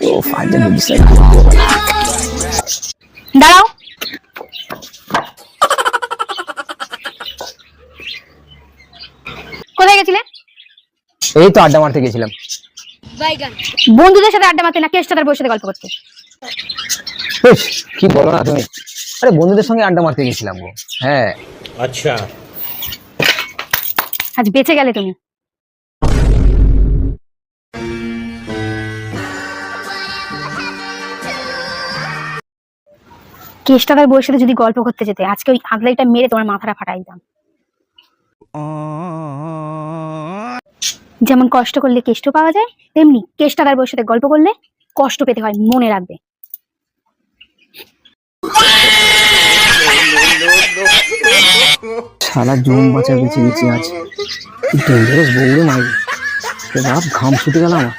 ও final বুঝিস দাঁড়াও। কোথায় গেছিলে? এই তো আড্ডা মারতে গেছিলাম। বন্ধুদের সাথে আড্ডা মারতে না কেষ্টা তার বসে গল্প করতে? বেশ, কি বলো না তুমি? আরে বন্ধুদের সঙ্গে আড্ডা মারতে গেছিলাম গো। হ্যাঁ। अच्छा। আজ বেঁচে গেলে তুমি। কেষ্টা তার বউয়ের সাথে যদি গল্প করতে যেতে আজকে ওই আগলাইটা মেরে তোমার মাথাটা ফাটাই দিতাম। যেমন কষ্ট করলে কেষ্ট পাওয়া যায়, তেমনি কেষ্টা তার বউয়ের সাথে গল্প করলে কষ্ট পেতে হয়, মনে রাখবে। শালা জম বাঁচা বেঁচে গেছি আজ। ডেঞ্জারাস বউরে মাইরি, রাত ঘাম ছুটে গেল আমার।